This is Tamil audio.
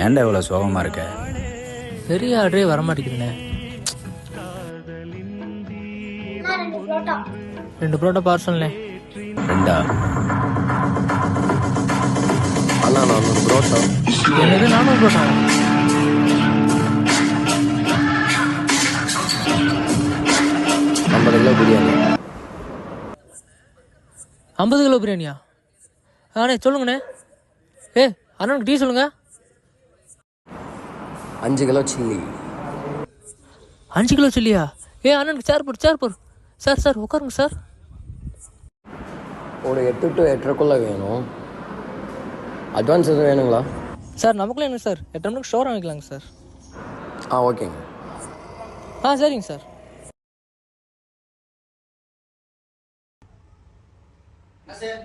ஏன்டா இவ்வளோ சோகமாக இருக்க? பெரிய ஆர்டரே வரமாட்டேங்குதுண்ணே. 2 புரோட்டா பார்சல்ண்ணே. 2 அண்ணா 400 புரோட்டா. என்னது 400 புரோட்டா? 50 கிலோ பிரியாணி. 50 கிலோ பிரியாணியா? அண்ணே சொல்லுங்கண்ணே. அண்ணனுக்கு டீ சொல்லுங்க. 5 கிலோ சில்லி. 5 கிலோ சில்லியா? அண்ணனுக்கு சேர் போடு. சார் உட்காருங்க சார். ஒரு 8 to 8:30 வேணும். அட்வான்ஸ் எதுவும் வேணுங்களா? சார் நமக்குள்ள என்ன சார், 8 மணிக்கு ஸ்டோர் வாங்கிக்கலாங்க சார். ஓகேங்க. சரிங்க சார். சார்